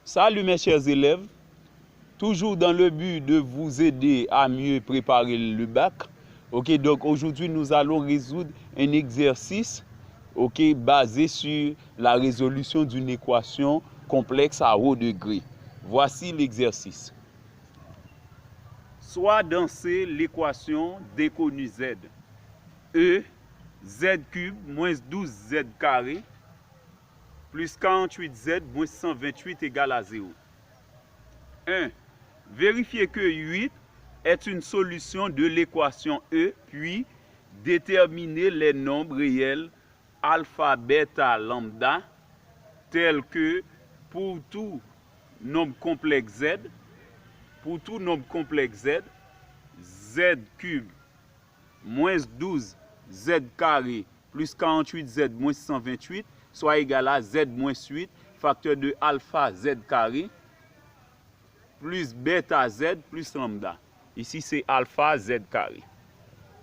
Salut mes chers élèves, toujours dans le but de vous aider à mieux préparer le bac. Ok, donc aujourd'hui nous allons résoudre un exercice basé sur la résolution d'une équation complexe à haut degré. Voici l'exercice. Soit dans C l'équation d conu Z. E, Z cube moins 12Z carré plus 48Z moins 128 égale à 0. 1. Vérifiez que 8 est une solution de l'équation E, puis déterminer les nombres réels alpha, bêta, lambda, tels que pour tout nombre complexe Z, Z cube moins 12 Z carré plus 48Z moins 128 soit égal à Z moins 8 facteur de alpha Z carré plus bêta Z plus lambda. Ici c'est alpha Z carré.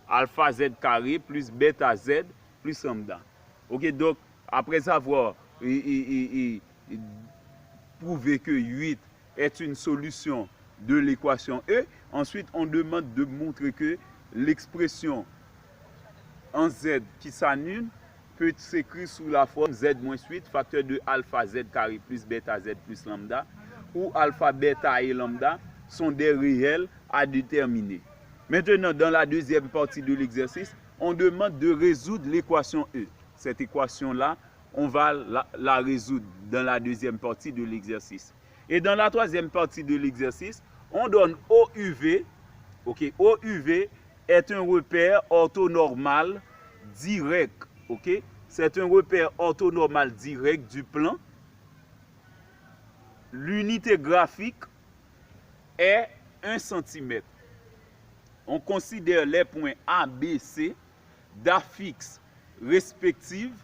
Alpha Z carré plus bêta Z plus lambda. Ok, donc après avoir prouvé que 8 est une solution de l'équation E, ensuite on demande de montrer que l'expression en Z qui s'annule peut s'écrire sous la forme Z-8 facteur de alpha Z carré plus bêta Z plus lambda, où alpha, bêta et lambda sont des réels à déterminer. Maintenant, dans la deuxième partie de l'exercice, on demande de résoudre l'équation E. Cette équation-là, on va la résoudre dans la deuxième partie de l'exercice. Et dans la troisième partie de l'exercice, on donne OUV. Ok, OUV est un repère orthonormal direct. Ok, c'est un repère orthonormal direct du plan. L'unité graphique est 1 cm. On considère les points A, B, C d'affixes respectives.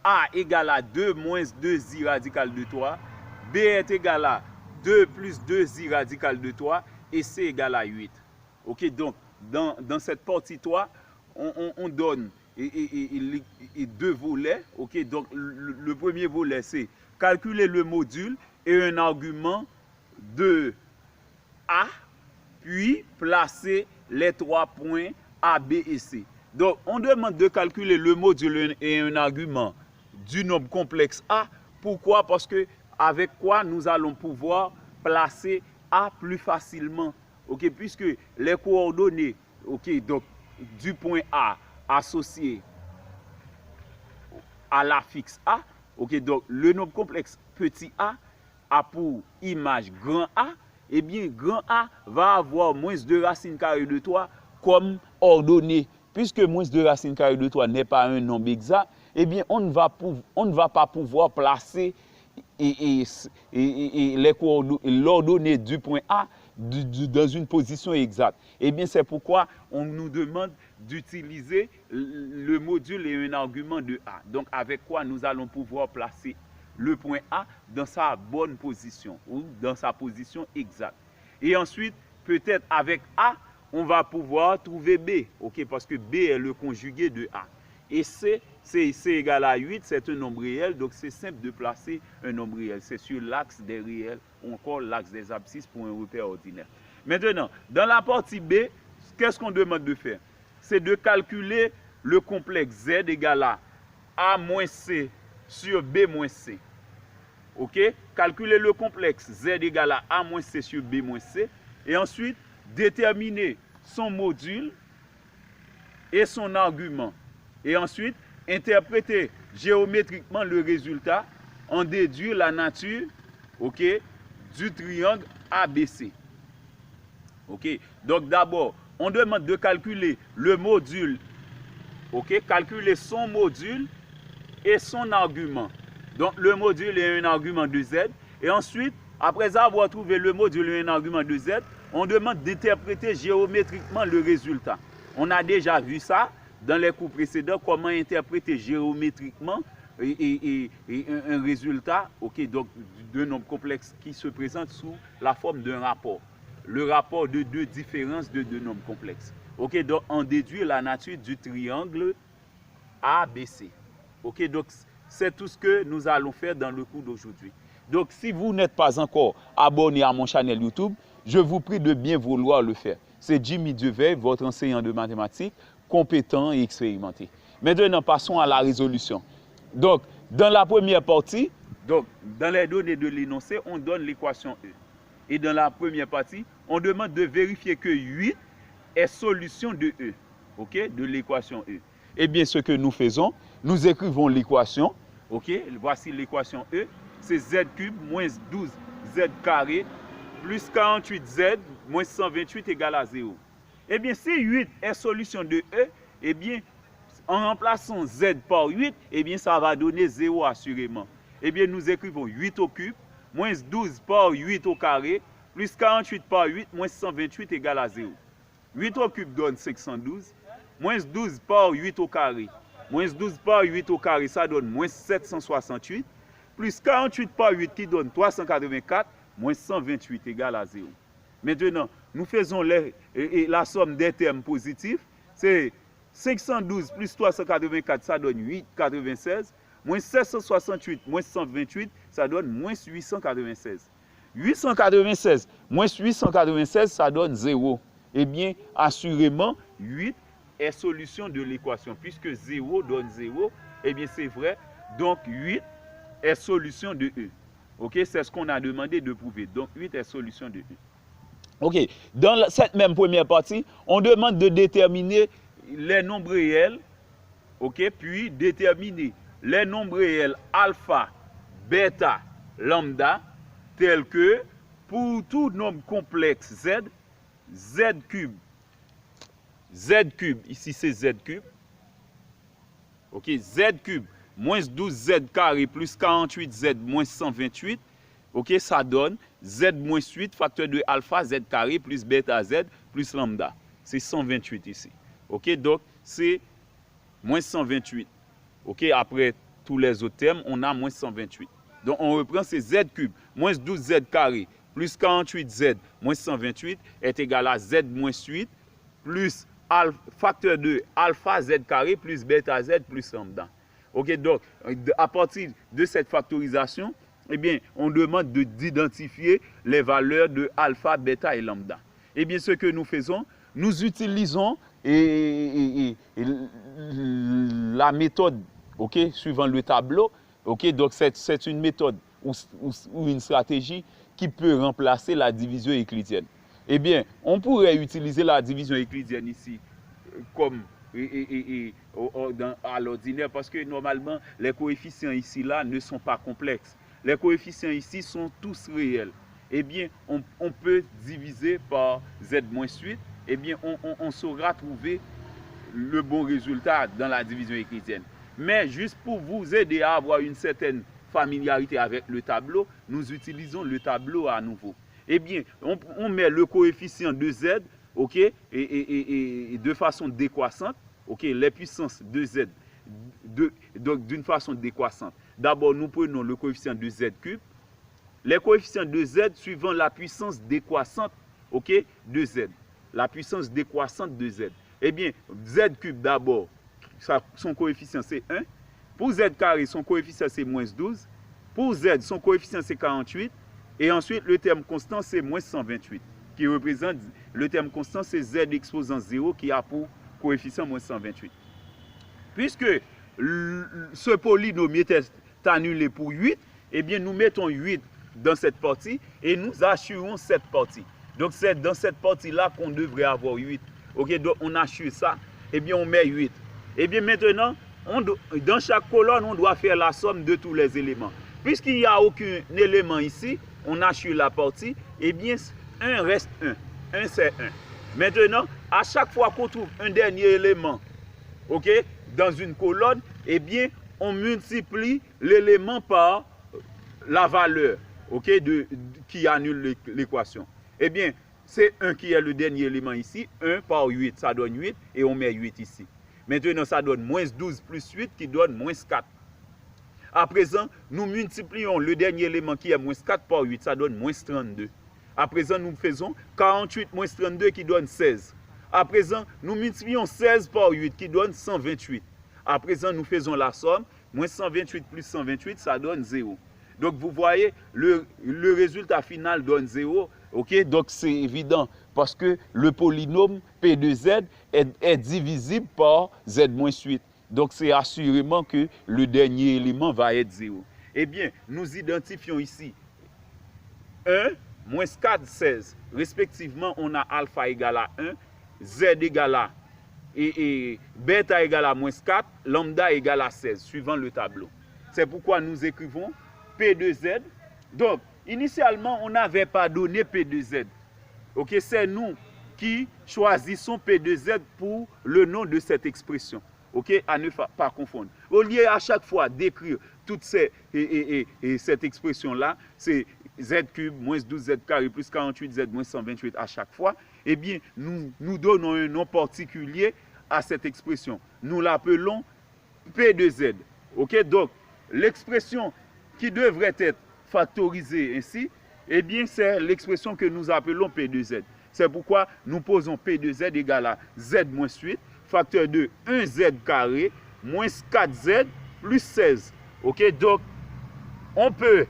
A égale à 2 moins 2i radical de 3. B est égal à 2 plus 2i radical de 3. Et C égale à 8. Ok, donc dans cette partie 3, on donne deux volets. Ok, donc le premier volet, c'est calculer le module et un argument de A, puis placer les 3 points A, B et C. Donc, on demande de calculer le module et un argument du nombre complexe A. Pourquoi? Parce que avec quoi nous allons pouvoir placer A plus facilement. Ok, puisque les coordonnées, ok, donc du point A associé à l'affixe A, ok, donc le nombre complexe petit a pour image grand A, eh bien grand A va avoir moins 2 racine carrée de 3 comme ordonnée. Puisque moins 2 racine carrée de 3 n'est pas un nombre exact, eh bien on ne va pas pouvoir placer l'ordonnée du point A dans une position exacte. Eh bien, c'est pourquoi on nous demande d'utiliser le module et un argument de A. Donc, avec quoi nous allons pouvoir placer le point A dans sa bonne position ou dans sa position exacte. Et ensuite, peut-être avec A, on va pouvoir trouver B, ok, parce que B est le conjugué de A. Et C égale à 8, c'est un nombre réel, donc c'est simple de placer un nombre réel. C'est sur l'axe des réels ou encore l'axe des abscisses pour un repère ordinaire. Maintenant, dans la partie B, qu'est-ce qu'on demande de faire? C'est de calculer le complexe Z égale à A moins C sur B moins C. Ok? Calculer le complexe Z égale à A moins C sur B moins C. Et ensuite, déterminer son module et son argument. Et ensuite, interpréter géométriquement le résultat, en déduire la nature, ok, du triangle ABC. Ok, donc d'abord, on demande de calculer le module, ok, calculer son module et son argument. Donc le module est un argument de Z. Et ensuite, après avoir trouvé le module et un argument de Z, on demande d'interpréter géométriquement le résultat. On a déjà vu ça dans les cours précédents, comment interpréter géométriquement un résultat, ok, donc d'un nombre complexe qui se présente sous la forme d'un rapport. Le rapport de deux différences de deux nombres complexes. Ok, donc on déduit la nature du triangle ABC. Ok, donc c'est tout ce que nous allons faire dans le cours d'aujourd'hui. Donc, si vous n'êtes pas encore abonné à mon channel YouTube, je vous prie de bien vouloir le faire. C'est Jimmy Dieveil, votre enseignant de mathématiques, compétent et expérimenté. Maintenant, passons à la résolution. Donc, dans la première partie, donc, dans les données de l'énoncé, on donne l'équation E. Et dans la première partie, on demande de vérifier que 8 est solution de E, ok, de l'équation E. Eh bien, ce que nous faisons, nous écrivons l'équation, ok, voici l'équation E, c'est Z cube moins 12Z carré plus 48Z moins 128 égale à 0. Eh bien, si 8 est solution de E, eh bien, en remplaçant Z par 8, eh bien, ça va donner 0 assurément. Eh bien, nous écrivons 8 au cube, moins 12 par 8 au carré, plus 48 par 8, moins 128 égale à 0. 8 au cube donne 512, moins 12 par 8 au carré. Moins 12 par 8 au carré, ça donne moins 768, plus 48 par 8 qui donne 384, moins 128 égale à 0. Maintenant, nous faisons la somme des termes positifs, c'est 512 plus 384, ça donne 896, moins 768 moins 128, ça donne moins 896. 896 moins 896, ça donne 0. Eh bien, assurément, 8 est solution de l'équation. Puisque 0 donne 0, eh bien, c'est vrai. Donc, 8 est solution de E. Ok, c'est ce qu'on a demandé de prouver. Donc, 8 est solution de E. Ok, dans cette même première partie, on demande de déterminer les nombres réels, ok, puis déterminer les nombres réels alpha, bêta, lambda, tels que pour tout nombre complexe Z, Z cube, ici c'est Z cube, ok, Z cube, moins 12Z carré plus 48Z moins 128, ok, ça donne Z moins 8 facteur de alpha Z carré plus bêta Z plus lambda. C'est 128 ici. Ok, donc c'est moins 128. Ok, après tous les autres termes, on a moins 128. Donc on reprend, c'est Z cube, moins 12Z carré plus 48Z moins 128 est égal à Z moins 8 plus facteur de alpha Z carré plus bêta Z plus lambda. Ok, donc à partir de cette factorisation, eh bien, on demande d'identifier les valeurs de alpha, bêta et lambda. Eh bien, ce que nous faisons, nous utilisons la méthode, ok, suivant le tableau. Ok, donc c'est une méthode ou une stratégie qui peut remplacer la division euclidienne. Eh bien, on pourrait utiliser la division euclidienne ici comme à l'ordinaire parce que normalement, les coefficients ici là ne sont pas complexes. Les coefficients ici sont tous réels. Eh bien, on peut diviser par Z-8. Eh bien, on saura trouver le bon résultat dans la division euclidienne. Mais juste pour vous aider à avoir une certaine familiarité avec le tableau, nous utilisons le tableau à nouveau. Eh bien, on met le coefficient de Z, ok, et de façon décroissante, ok, les puissances de Z, donc d'une façon décroissante. D'abord, nous prenons le coefficient de Z cube, les coefficients de Z suivant la puissance décroissante, ok, de Z. La puissance décroissante de Z. Eh bien, Z cube d'abord, son coefficient c'est 1. Pour Z carré, son coefficient c'est moins 12. Pour Z, son coefficient c'est 48. Et ensuite, le terme constant c'est moins 128. Qui représente, le terme constant c'est Z exposant 0 qui a pour coefficient moins 128. Puisque ce polynôme était annulé pour 8, eh bien nous mettons 8 dans cette partie et nous assurons cette partie. Donc c'est dans cette partie-là qu'on devrait avoir 8. Ok, donc on assure ça, eh bien on met 8. Eh bien maintenant, dans chaque colonne, on doit faire la somme de tous les éléments. Puisqu'il n'y a aucun élément ici, on assure la partie, eh bien 1 reste 1. 1 c'est 1. Maintenant, à chaque fois qu'on trouve un dernier élément, ok, dans une colonne, eh bien on multiplie l'élément par la valeur, ok, qui annule l'équation. Eh bien, c'est 1 qui est le dernier élément ici. 1 par 8, ça donne 8. Et on met 8 ici. Maintenant, ça donne moins 12 plus 8 qui donne moins 4. À présent, nous multiplions le dernier élément qui est moins 4 par 8. Ça donne moins 32. À présent, nous faisons 48 moins 32 qui donne 16. À présent, nous multiplions 16 par 8 qui donne 128. À présent, nous faisons la somme. Moins 128 plus 128, ça donne 0. Donc vous voyez, le résultat final donne 0. Ok, donc c'est évident parce que le polynôme P de Z est divisible par Z-8. Donc c'est assurément que le dernier élément va être 0. Eh bien, nous identifions ici 1, moins 4, 16. Respectivement, on a alpha égale à 1, Z égale à et bêta égale à moins 4, lambda égale à 16, suivant le tableau. C'est pourquoi nous écrivons P de Z. Donc, initialement, on n'avait pas donné P de Z. Ok, c'est nous qui choisissons P de Z pour le nom de cette expression. Ok, à ne pas confondre. Au lieu à chaque fois d'écrire toute cette expression-là, c'est Z cube moins 12Z carré plus 48Z moins 128 à chaque fois, eh bien, nous donnons un nom particulier à cette expression. Nous l'appelons P de Z. Ok, donc, l'expression qui devrait être factorisée ainsi, eh bien, c'est l'expression que nous appelons P de Z. C'est pourquoi nous posons P de Z égale à Z moins 8, facteur de 1Z carré, moins 4Z plus 16. Ok, donc, on peut,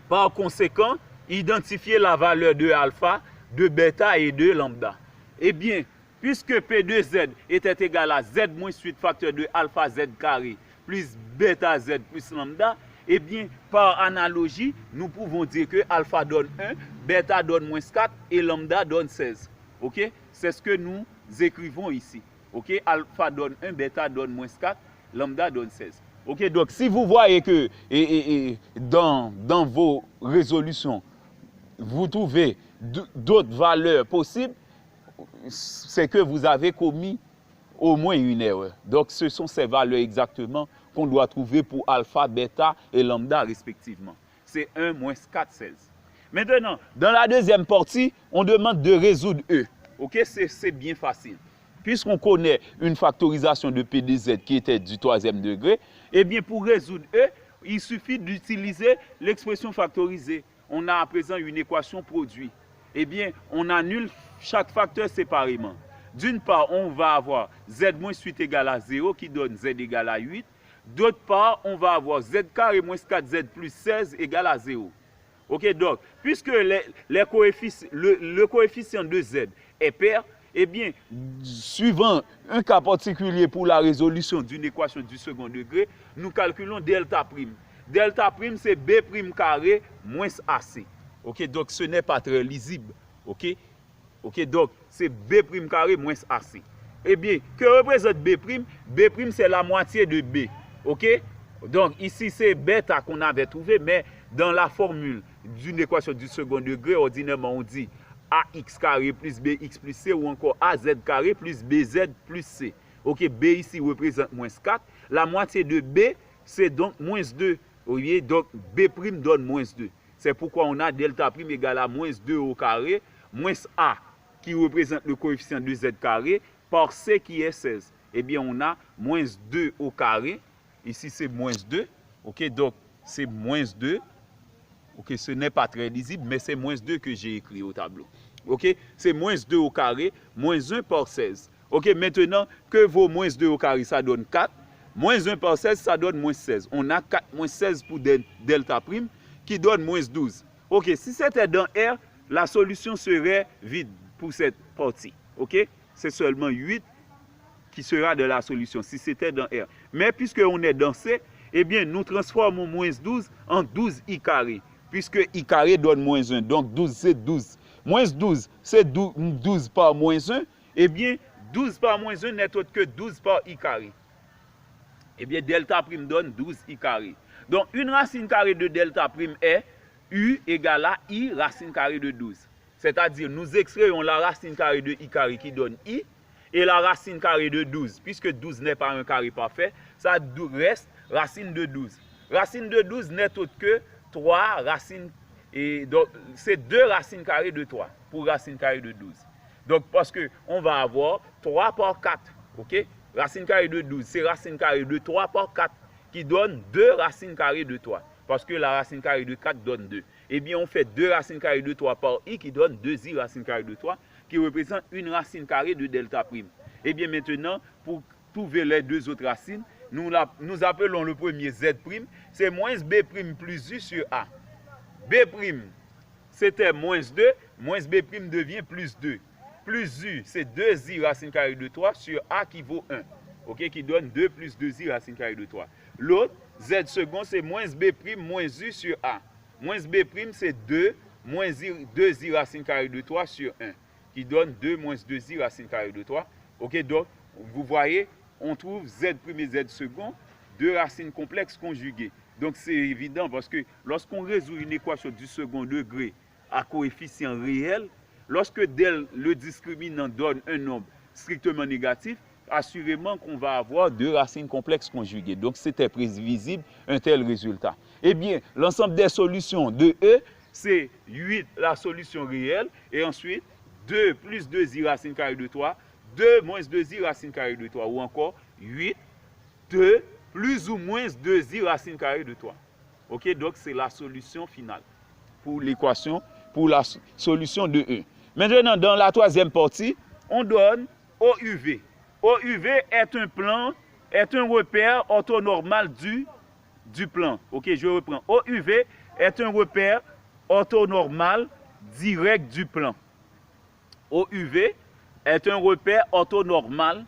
par conséquent, identifier la valeur de alpha, de bêta et de lambda. Eh bien, puisque P de Z était égal à Z moins 8 facteur de alpha Z carré plus bêta Z plus lambda, eh bien, par analogie, nous pouvons dire que alpha donne 1, bêta donne moins 4 et lambda donne 16. Ok? C'est ce que nous écrivons ici. Ok? Alpha donne 1, bêta donne moins 4, lambda donne 16. Ok? Donc, si vous voyez que dans vos résolutions, vous trouvez d'autres valeurs possibles, c'est que vous avez commis au moins une erreur. Donc, ce sont ces valeurs exactement qu'on doit trouver pour alpha, bêta et lambda respectivement. C'est 1 moins 4, 16. Maintenant, dans la deuxième partie, on demande de résoudre E. Ok, c'est bien facile. Puisqu'on connaît une factorisation de P de Z qui était du troisième degré, eh bien, pour résoudre E, il suffit d'utiliser l'expression factorisée. On a à présent une équation produit. Eh bien, on annule chaque facteur séparément. D'une part, on va avoir Z moins 8 égale à 0 qui donne Z égale à 8. D'autre part, on va avoir Z carré moins 4Z plus 16 égale à 0. Ok, donc, puisque le coefficient de Z est pair, eh bien, suivant un cas particulier pour la résolution d'une équation du second degré, nous calculons delta prime. Delta prime, c'est B prime carré moins AC. Ok, donc ce n'est pas très lisible. Ok, donc c'est B prime carré moins AC. Eh bien, que représente B prime? B prime, c'est la moitié de B. Ok, donc ici, c'est bêta qu'on avait trouvé, mais dans la formule d'une équation du second degré, ordinairement, on dit AX carré plus BX plus C ou encore AZ carré plus BZ plus C. Ok, B ici représente moins 4. La moitié de B, c'est donc moins 2. Okay, donc B prime donne moins 2. C'est pourquoi on a delta prime égale à moins 2 au carré, moins A qui représente le coefficient de Z carré, par C qui est 16. Eh bien, on a moins 2 au carré. Ici, c'est moins 2. Ok, donc c'est moins 2. Ok, ce n'est pas très lisible, mais c'est moins 2 que j'ai écrit au tableau. Ok, c'est moins 2 au carré, moins 1 par 16. Ok, maintenant, que vaut moins 2 au carré? Ça donne 4. Moins 1 par 16, ça donne moins 16. On a 4 moins 16 pour delta prime, qui donne moins 12. Ok, si c'était dans R, la solution serait vide pour cette partie. Ok, c'est seulement 8 qui sera de la solution, si c'était dans R. Mais puisqu'on est dans C, eh bien, nous transformons moins 12 en 12 I carré. Puisque I carré donne moins 1, donc 12 c'est 12. Moins 12, c'est 12 par moins 1. Eh bien, 12 par moins 1 n'est autre que 12 par I carré. Eh bien, delta prime donne 12 I carré. Donc, une racine carrée de delta prime est U égale à I racine carrée de 12. C'est-à-dire, nous extrayons la racine carrée de I carré qui donne I et la racine carrée de 12. Puisque 12 n'est pas un carré parfait, ça reste racine de 12. Racine de 12 n'est autre que 3 racines. Et donc, c'est 2 racines carrées de 3 pour racine carrée de 12. Donc, parce qu'on va avoir 3 par 4. Ok? Racine carrée de 12, c'est racine carrée de 3 par 4 qui donne 2 racines carrées de 3. Parce que la racine carrée de 4 donne 2. Eh bien, on fait 2 racines carrées de 3 par I qui donne 2I racines carrées de 3 qui représente une racine carrée de delta prime. Eh bien, maintenant, pour trouver les deux autres racines, nous appelons le premier Z', c'est moins B' plus U sur A. B', c'était moins 2, moins B' devient plus 2. Plus U, c'est 2i racine carrée de 3 sur A qui vaut 1. Ok, qui donne 2 plus 2i racine carrée de 3. L'autre, Z second, c'est moins B' moins U sur A. Moins B', c'est 2 moins 2i racine carrée de 3 sur 1. Qui donne 2 moins 2i racine carrée de 3. Ok, donc, vous voyez, on trouve Z' et Z second, deux racines complexes conjuguées. Donc, c'est évident parce que lorsqu'on résout une équation du second degré à coefficient réel, lorsque le discriminant donne un nombre strictement négatif, assurément qu'on va avoir deux racines complexes conjuguées. Donc, c'était prévisible un tel résultat. Eh bien, l'ensemble des solutions de E, c'est 8 la solution réelle, et ensuite 2 plus 2i racine carrée de 3, 2 moins 2i racine carrée de 3, ou encore 8, 2 plus ou moins 2i racine carrée de 3. Ok, donc c'est la solution finale pour l'équation, pour la solution de E. Maintenant, dans la troisième partie, on donne OUV. OUV est un plan, est un repère orthonormal du plan. Ok, je reprends. OUV est un repère orthonormal direct du plan. OUV est un repère orthonormal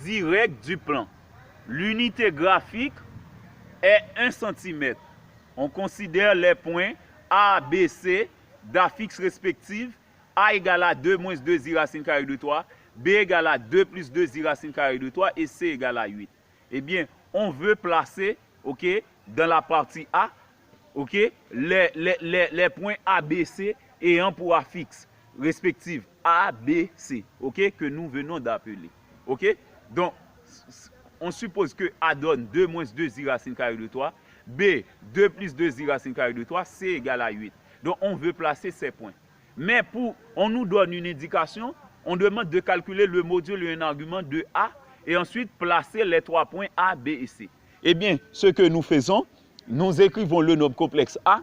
direct du plan. L'unité graphique est 1 cm. On considère les points A, B, C d'affixes respectives. A égale à 2 moins 2i racine carrée de 3, B égale à 2 plus 2i racine carrée de 3 et C égale à 8. Eh bien, on veut placer, ok, dans la partie A, ok, les points A, B, C ayant pour affixe respective A, B, C, ok, que nous venons d'appeler. Ok, donc, on suppose que A donne 2 moins 2i racine carrée de 3, B, 2 plus 2i racine carrée de 3, C égale à 8. Donc, on veut placer ces points. Mais on nous donne une indication, on demande de calculer le module et un argument de A, et ensuite placer les 3 points A, B et C. Eh bien, ce que nous faisons, nous écrivons le nombre complexe A.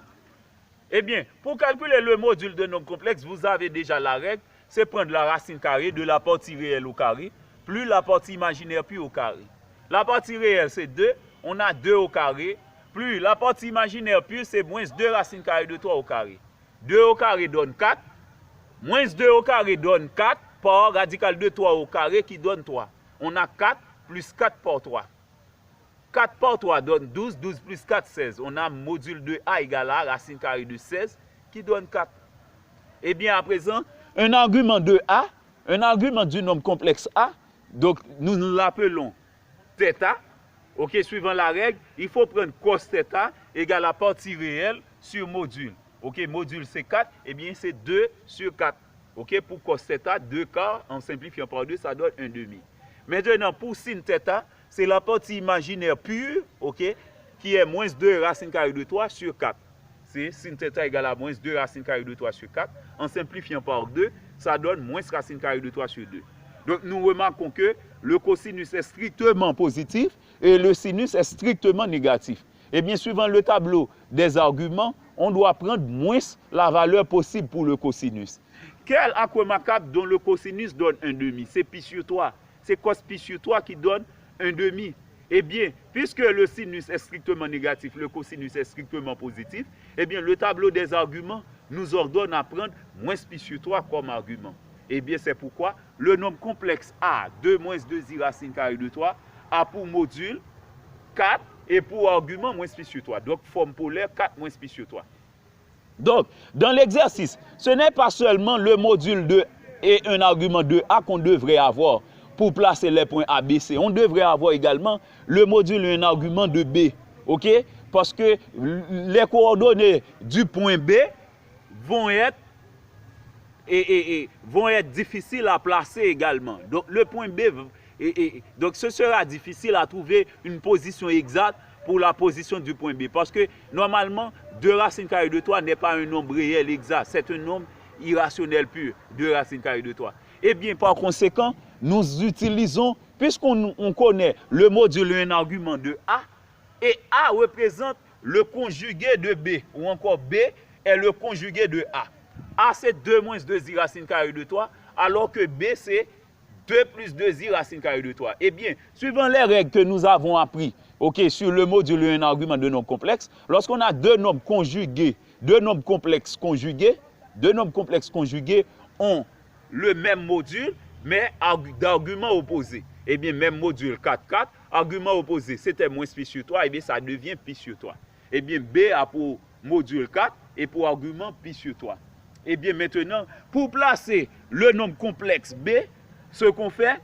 Eh bien, pour calculer le module de nombre complexe, vous avez déjà la règle, c'est prendre la racine carrée de la partie réelle au carré, plus la partie imaginaire puis au carré. La partie réelle, c'est 2, on a 2 au carré, plus la partie imaginaire puis c'est moins 2 racine carrée de 3 au carré. 2 au carré donne 4, moins 2 au carré donne 4 par radical de 3 au carré qui donne 3. On a 4 plus 4 par 3. 4 par 3 donne 12, 12 plus 4, 16. On a module de A égale à racine carrée de 16 qui donne 4. Et bien à présent, un argument de A, un argument du nombre complexe A, donc nous l'appelons θ. Ok, suivant la règle, il faut prendre cos θ égale à partie réelle sur module. Ok, module c'est 4, et bien c'est 2 sur 4. Ok, pour cos θ, 2 quarts, en simplifiant par 2, ça donne 1 demi. Maintenant, pour sin θ, c'est la partie imaginaire pure, ok, qui est moins 2 racine carrée de 3 sur 4. C'est sin θ égale à moins 2 racine carrée de 3 sur 4. En simplifiant par 2, ça donne moins racine carrée de 3 sur 2. Donc, nous remarquons que le cosinus est strictement positif et le sinus est strictement négatif. Et bien, suivant le tableau des arguments, on doit prendre moins la valeur possible pour le cosinus. Quel aquamacap dont le cosinus donne 1 demi? C'est pi sur 3. C'est cos pi sur 3 qui donne 1 demi. Eh bien, puisque le sinus est strictement négatif, le cosinus est strictement positif, eh bien, le tableau des arguments nous ordonne à prendre moins pi sur 3 comme argument. Eh bien, c'est pourquoi le nombre complexe A, 2 moins 2i racine carrée de 3, a pour module 4 et pour argument moins pi sur 3. Donc, forme polaire 4 moins pi sur 3. Donc, dans l'exercice, ce n'est pas seulement le module de et un argument de A qu'on devrait avoir pour placer les points A, B, C. On devrait avoir également le module et un argument de B. OK? Parce que les coordonnées du point B vont être difficiles à placer également. Donc, le point B, donc ce sera difficile à trouver une position exacte pour la position du point B. Parce que normalement, 2 racine carrée de 3 n'est pas un nombre réel exact. C'est un nombre irrationnel pur, 2 racine carrée de 3. Et bien, par conséquent, nous utilisons, puisqu'on connaît le module et un argument de A, et A représente le conjugué de B, ou encore B est le conjugué de A. A, c'est 2 moins 2i racine carrée de 3, alors que B, c'est 2 plus 2i racine carrée de 3. Eh bien, suivant les règles que nous avons appris, sur le module et un argument de nombre complexe, lorsqu'on a deux nombres conjugués, deux nombres complexes conjugués ont le même module, mais d'arguments opposés. Eh bien, même module 4, 4, argument opposé, c'était moins pi sur 3, eh bien, ça devient pi sur 3. Eh bien, B a pour module 4 et pour argument pi sur 3. Eh bien, maintenant, pour placer le nombre complexe B, ce qu'on fait,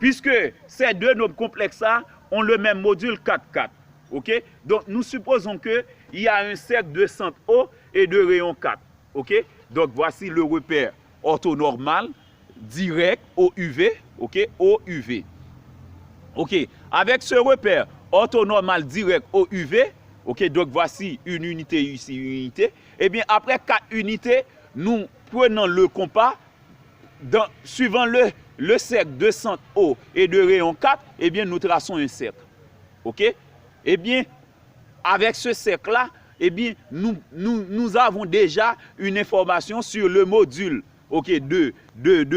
puisque ces deux nombres complexes-là ont le même module 4, 4. OK? Donc, nous supposons qu'il y a un cercle de centre O et de rayon 4. OK? Donc, voici le repère orthonormal direct OUV. OK? OUV. OK? Avec ce repère orthonormal direct OUV, OK? Donc, voici une unité ici, une unité. Eh bien, après 4 unités, nous prenons le compas suivant le cercle de centre O et de rayon 4, eh bien, nous traçons un cercle. OK? Eh bien, avec ce cercle-là, eh bien, nous avons déjà une information sur le module, OK, de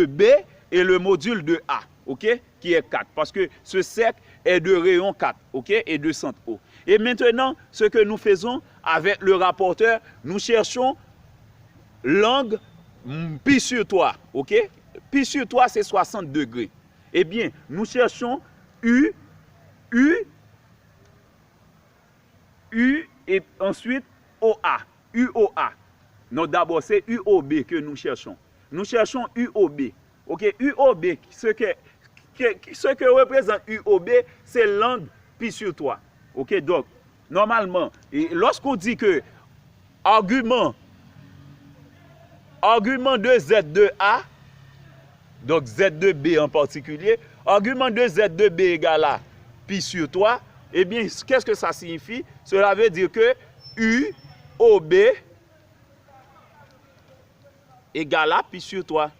B et le module de A, OK, qui est 4. Parce que ce cercle est de rayon 4, OK, et de centre O. Et maintenant, ce que nous faisons avec le rapporteur, nous cherchons l'angle pi sur 3, OK? Pi sur 3, c'est 60 degrés. Eh bien, nous cherchons U et ensuite OA. UOA. Non, d'abord, c'est UOB que nous cherchons. Nous cherchons UOB. OK? UOB, ce que représente UOB, c'est l'angle pi sur 3. OK? Donc, normalement, lorsqu'on dit que argument de Z de A, donc Z de B en particulier, argument de Z de B égale à pi sur 3, eh bien, qu'est-ce que ça signifie? Cela veut dire que UOB égale à pi sur 3.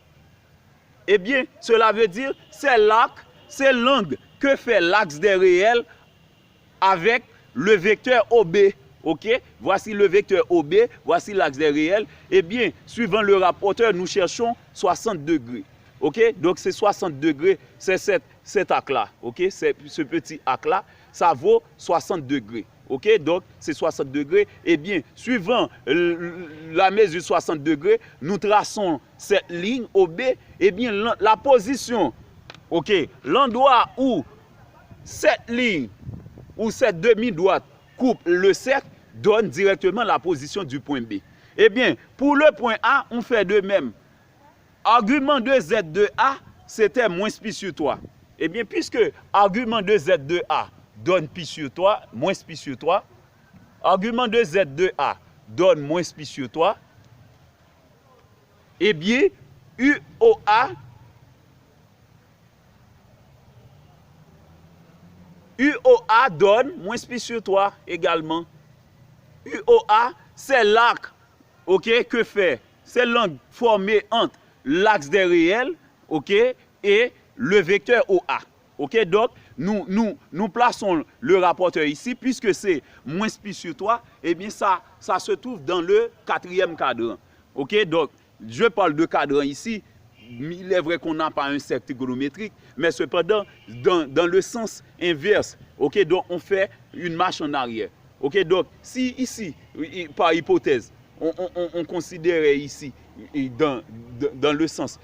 Eh bien, cela veut dire c'est l'angle que fait l'axe des réels avec le vecteur OB. OK? Voici le vecteur OB, voici l'axe des réels. Eh bien, suivant le rapporteur, nous cherchons 60 degrés. OK? Donc, c'est 60 degrés, c'est cet arc-là. OK? Ce petit arc-là, ça vaut 60 degrés. OK? Donc, c'est 60 degrés. Eh bien, suivant la mesure 60 degrés, nous traçons cette ligne OB. Eh bien, la position, OK? L'endroit où cette ligne, ou cette demi-droite coupe le cercle, donne directement la position du point B. Eh bien, pour le point A, on fait de même. Argument de Z de A, c'était moins pi sur 3. Eh bien, puisque argument de Z de A donne pi sur 3, moins pi sur 3, argument de Z de A donne moins pi sur 3, eh bien, UOA donne moins pi sur 3 également. UOA, c'est l'arc, OK, que fait, c'est l'angle formé entre l'axe des réels, OK, et le vecteur OA. OK, donc, nous plaçons le rapporteur ici, puisque c'est moins pi sur 3, eh bien, ça se trouve dans le 4e cadran. OK, donc, je parle de cadran ici. Il est vrai qu'on n'a pas un cercle trigonométrique, mais cependant, dans le sens inverse, OK, donc on fait une marche en arrière. OK, donc si ici, par hypothèse, on considérait ici, dans le sens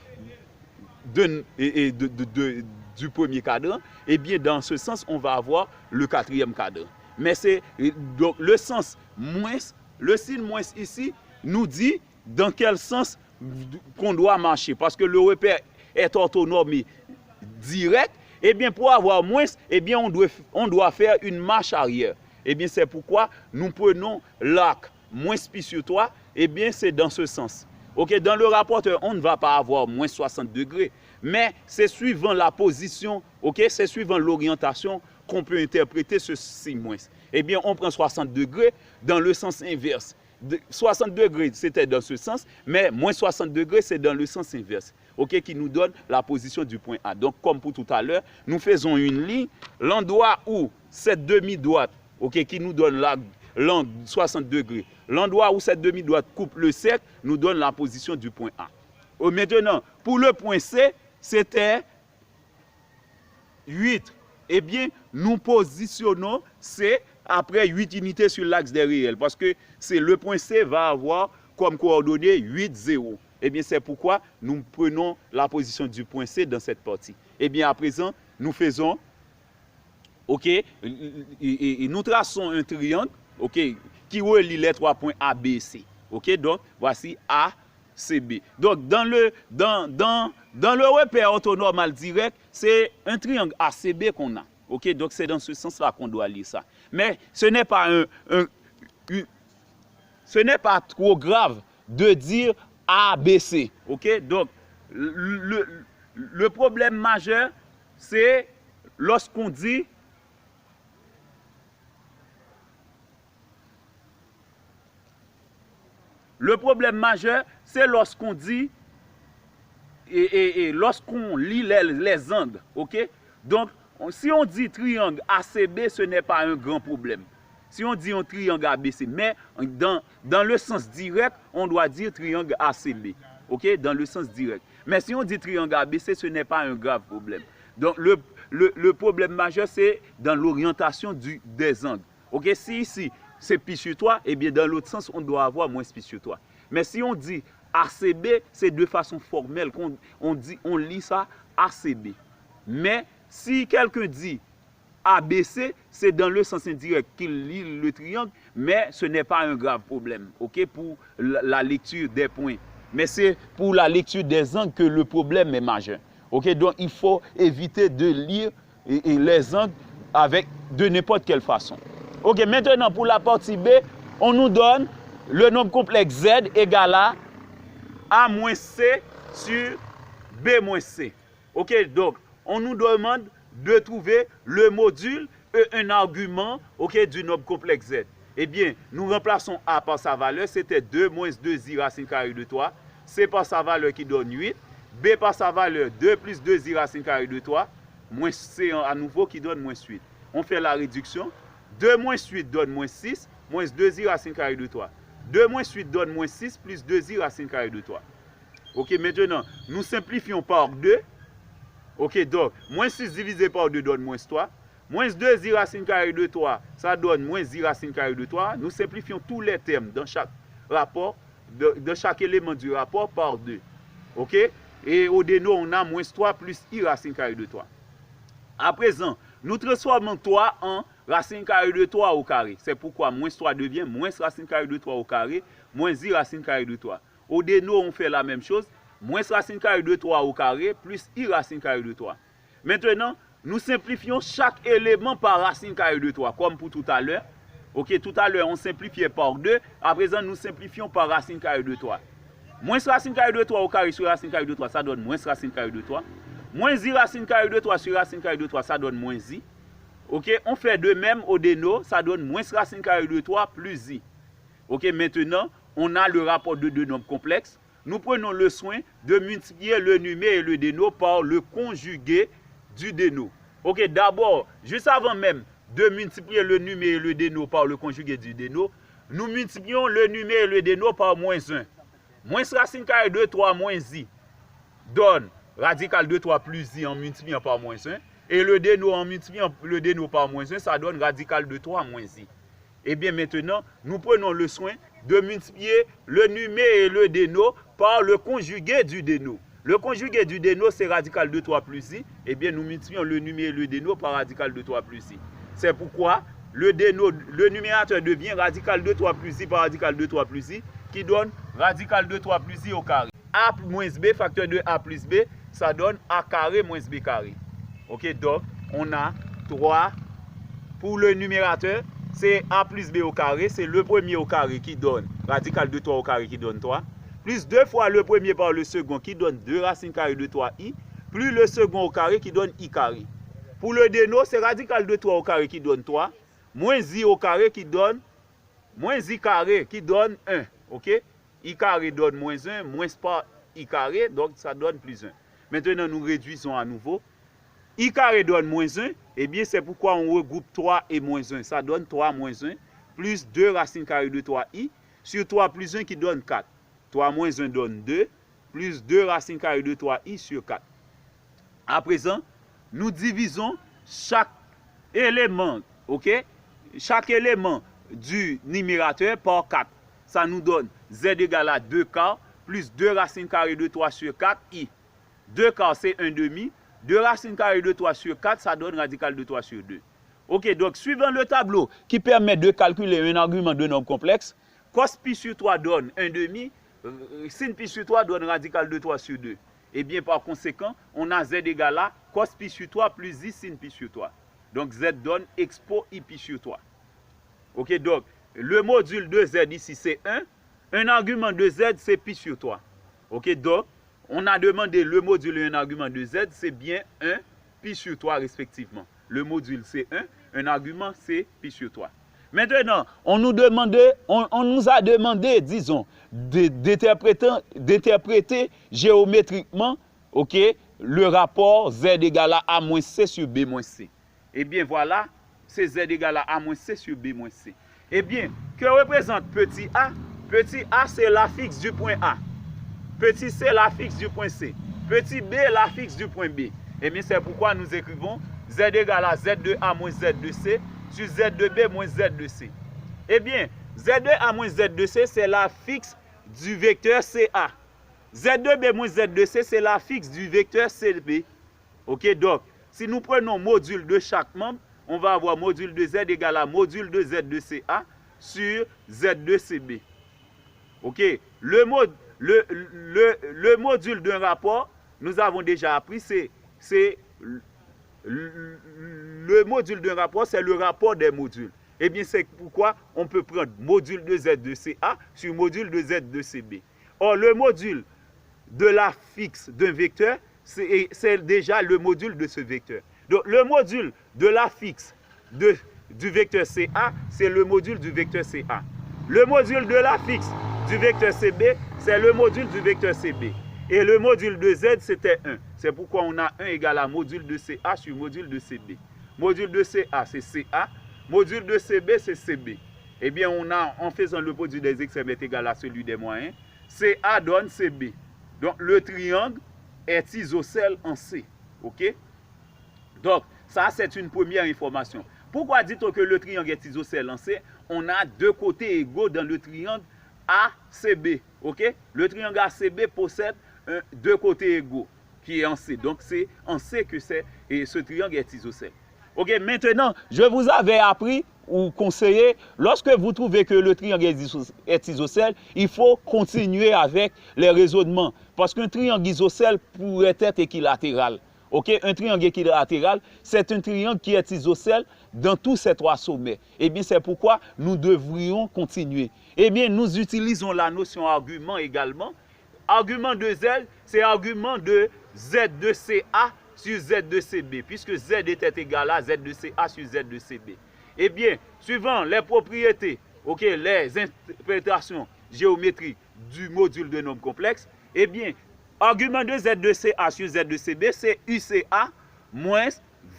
du premier cadran, eh bien, dans ce sens, on va avoir le 4e cadran. Mais c'est donc le sens moins, le signe moins ici, nous dit dans quel sens qu'on doit marcher, parce que le repère est orthonormé direct. Eh bien, pour avoir moins, eh bien, on doit faire une marche arrière. Eh bien, c'est pourquoi nous prenons l'arc moins pi sur 3, eh bien, c'est dans ce sens. OK, dans le rapporteur, on ne va pas avoir moins 60 degrés, mais c'est suivant la position, OK, c'est suivant l'orientation qu'on peut interpréter ce signe moins. Eh bien, on prend 60 degrés dans le sens inverse. 60 degrés, c'était dans ce sens, mais moins 60 degrés, c'est dans le sens inverse, OK, qui nous donne la position du point A. Donc, comme pour tout à l'heure, nous faisons une ligne, l'endroit où cette demi-droite, OK, qui nous donne l'angle 60 degrés, l'endroit où cette demi-droite coupe le cercle, nous donne la position du point A. Maintenant, pour le point C, c'était 8. Eh bien, nous positionnons C après 8 unités sur l'axe des réels. Parce que c'est le point C va avoir comme coordonnée 8, 0. Eh bien, c'est pourquoi nous prenons la position du point C dans cette partie. Eh bien, à présent, nous faisons, ok, et nous traçons un triangle, ok, qui relie les 3 points A, B et C. Ok, donc, voici A, C, B. Donc, dans le repère orthonormal direct, c'est un triangle ACB qu'on a. Ok, donc c'est dans ce sens-là qu'on doit lire ça. Mais ce n'est pas ce n'est pas trop grave de dire ABC. Ok, donc le problème majeur, c'est lorsqu'on dit et lorsqu'on lit les angles, ok? Donc, si on dit triangle ACB, ce n'est pas un grand problème. Si on dit un triangle ABC, mais dans le sens direct, on doit dire triangle ACB, ok? Dans le sens direct. Mais si on dit triangle ABC, ce n'est pas un grave problème. Donc, le problème majeur, c'est dans l'orientation des angles. Ok? Si ici, c'est pi sur 3, eh bien, dans l'autre sens, on doit avoir moins pi sur 3. Mais si on dit ACB, c'est de façon formelle on lit ça ACB. Mais si quelqu'un dit ABC, c'est dans le sens indirect qu'il lit le triangle, mais ce n'est pas un grave problème, ok, pour la lecture des points. Mais c'est pour la lecture des angles que le problème est majeur. Ok, donc il faut éviter de lire les angles de n'importe quelle façon. Ok, maintenant pour la partie B, on nous donne le nombre complexe Z égale à A moins C sur B moins C. Ok, donc on nous demande de trouver le module et un argument, ok, du nombre complexe Z. Eh bien, nous remplaçons A par sa valeur, c'était 2 moins 2i racine carrée de 3. C par sa valeur qui donne 8. B par sa valeur 2 plus 2i racine carrée de 3. Moins C à nouveau qui donne moins 8. On fait la réduction. 2 moins 8 donne moins 6. Moins 2i racine carrée de 3. 2 moins 8 donne moins 6 plus 2i racine carrée de 3. Ok, maintenant, nous simplifions par 2. Ok, donc, moins 6 divisé par 2 donne moins 3. Moins 2i racine carrée de 3, ça donne moins i racine carrée de 3. Nous simplifions tous les termes dans chaque rapport, dans chaque élément du rapport par 2. Ok? Et au déno, on a moins 3 plus i racine carrée de 3. À présent, nous transformons 3 en racine carrée de 3 au carré. C'est pourquoi moins 3 devient moins racine carrée de 3 au carré, moins i racine carrée de 3. Au déno, on fait la même chose. Moins racine carrée de 3 au carré plus i racine carrée de 3. Maintenant, nous simplifions chaque élément par racine carrée de 3, comme pour tout à l'heure. Ok, tout à l'heure, on simplifiait par 2. À présent, nous simplifions par racine carrée de 3. Moins racine carrée de 3 au carré sur racine carrée de 3, ça donne moins racine carrée de 3. Moins i racine carrée de 3 sur racine carrée de 3, ça donne moins i. Ok, on fait de même au déno, ça donne moins racine carrée de 3 plus i. Ok, maintenant, on a le rapport de deux nombres complexes. Nous prenons le soin de multiplier le numé et le déno par le conjugué du déno. Ok, d'abord, juste avant même de multiplier le numé et le déno par le conjugué du déno, nous multiplions le numé et le déno par moins 1. Moins racine carrée de 3 moins i donne radical de 3 plus i en multipliant par moins 1. Et le déno en multipliant le déno par moins 1, ça donne radical de 3 moins i. Et bien maintenant, nous prenons le soin de multiplier le numé et le déno par le conjugué du déno. Le conjugué du déno, c'est radical de 3 plus i. Eh bien, nous multiplions le numé et le déno par radical de 3 plus i. C'est pourquoi le numérateur devient radical de 3 plus i par radical de 3 plus i, qui donne radical de 3 plus i au carré. A moins b, facteur de a plus b, ça donne a carré moins b carré. Ok, donc, on a 3 pour le numérateur. C'est a plus b au carré, c'est le premier au carré qui donne radical de 3 au carré qui donne 3, plus 2 fois le premier par le second qui donne 2 racine carré de 3i, plus le second au carré qui donne i carré. Pour le déno, c'est radical de 3 au carré qui donne 3, moins i au carré qui donne, moins i carré qui donne 1, ok? I carré donne moins 1, moins par i carré, donc ça donne plus 1. Maintenant, nous réduisons à nouveau. I carré donne moins 1, eh bien c'est pourquoi on regroupe 3 et moins 1. Ça donne 3 moins 1, plus 2 racine carrée de 3i, sur 3 plus 1 qui donne 4. 3 moins 1 donne 2, plus 2 racine carrée de 3i sur 4. à présent, nous divisons chaque élément, ok? Chaque élément du numérateur par 4. Ça nous donne z égale à 2 quarts plus 2 racines carrées de 3 sur 4 i. 2 quarts c'est 1 demi. 2 racines carrées de 3 sur 4, ça donne radical de 3 sur 2. Ok, donc suivant le tableau qui permet de calculer un argument de nombre complexe, cos pi sur 3 donne 1 demi, sin pi sur 3 donne radical de 3 sur 2. Et bien par conséquent, on a z égale à cos pi sur 3 plus i sin pi sur 3. Donc z donne expo i pi sur 3. Ok, donc le module de z ici c'est 1. Un argument de z c'est pi sur 3. Ok, donc on a demandé le module et un argument de z, c'est bien 1 pi sur 3 respectivement. Le module c'est 1, un argument c'est pi sur 3. Maintenant, on nous a demandé, disons, d'interpréter géométriquement, ok, le rapport z égale à a moins c sur b moins c. Eh bien voilà, c'est z égale à a moins c sur b moins c. Eh bien, que représente petit a? Petit a c'est la fixe du point A. Petit c la fixe du point C. Petit b la fixe du point B. Eh bien c'est pourquoi nous écrivons z égale à z de a moins z de c sur z de b moins z de c. Eh bien, z de a moins z de c, c'est la fixe du vecteur CA. Z de b moins z de c, c'est la fixe du vecteur CB. Ok, donc, si nous prenons module de chaque membre, on va avoir module de z égale à module de z de CA sur z de CB. Ok, le module d'un rapport, nous avons déjà appris, le module d'un rapport, c'est le rapport des modules. Eh bien, c'est pourquoi on peut prendre module de z de CA sur module de z de CB. Or, le module de la fixe d'un vecteur, c'est déjà le module de ce vecteur. Donc, le module de la fixe du vecteur CA, c'est le module du vecteur CA. Le module de la fixe du vecteur CB, c'est le module du vecteur CB. Et le module de Z, c'était 1. C'est pourquoi on a 1 égale à module de CA sur module de CB. Module de CA, c'est CA. Module de CB, c'est CB. Eh bien, on a, en faisant le produit des extrêmes est égal à celui des moyens, CA donne CB. Donc, le triangle est isocèle en C. OK? Donc, ça, c'est une première information. Pourquoi dit-on que le triangle est isocèle en C? On a deux côtés égaux dans le triangle ACB. OK? Le triangle ACB possède deux côtés égaux qui est en C. Donc, c'est en C que ce triangle est isocèle. OK? Maintenant, je vous avais appris ou conseillé, lorsque vous trouvez que le triangle est isocèle, il faut continuer avec les raisonnements. Parce qu'un triangle isocèle pourrait être équilatéral. OK? Un triangle équilatéral, c'est un triangle qui est isocèle dans tous ces trois sommets. Eh bien, c'est pourquoi nous devrions continuer. Eh bien, nous utilisons la notion argument également. Argument de Z, c'est argument de Z de CA sur Z de CB, puisque Z était égal à Z de CA sur Z de CB. Eh bien, suivant les propriétés, OK, les interprétations géométriques du module de nombre complexe, eh bien, argument de Z de CA sur Z de CB, c'est UCA moins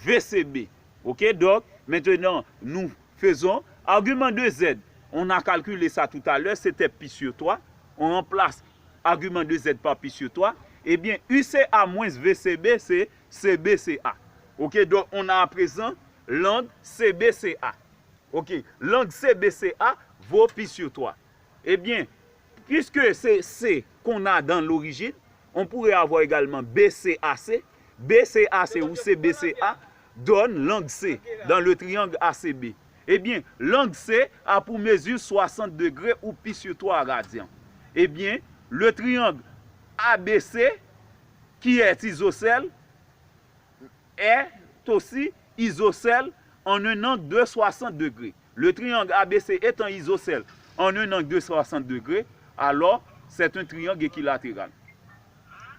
VCB. OK, donc, maintenant, nous faisons argument de Z. On a calculé ça tout à l'heure, c'était pi sur 3. On remplace argument de Z par pi sur 3. Eh bien, UCA moins VCB, c'est CBCA. OK, donc, on a à présent l'angle CBCA. OK, l'angle CBCA vaut pi sur 3. Eh bien, puisque c'est C qu'on a dans l'origine, on pourrait avoir également BCAC. BCAC ou CBCA donne l'angle C dans le triangle ACB. Eh bien, l'angle C a pour mesure 60 degrés ou pi sur 3 radians. Eh bien, le triangle ABC, qui est isocèle, est aussi isocèle en un angle de 60 degrés. Le triangle ABC étant isocèle en un angle de 60 degrés, alors c'est un triangle équilatéral.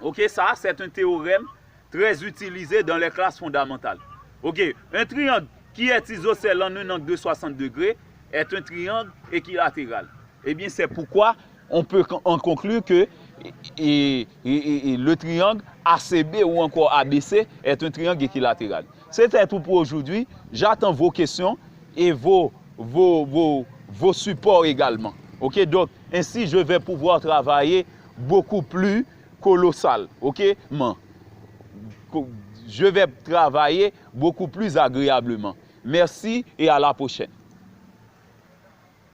OK, ça, c'est un théorème très utilisé dans les classes fondamentales. OK, un triangle qui est isocèle en un angle de 60 degrés est un triangle équilatéral. Eh bien, c'est pourquoi on peut en conclure que le triangle ACB ou encore ABC est un triangle équilatéral. C'était tout pour aujourd'hui. J'attends vos questions et vos supports également. OK, donc ainsi je vais pouvoir travailler beaucoup plus colossal. OK, je vais travailler beaucoup plus agréablement. Merci et à la prochaine.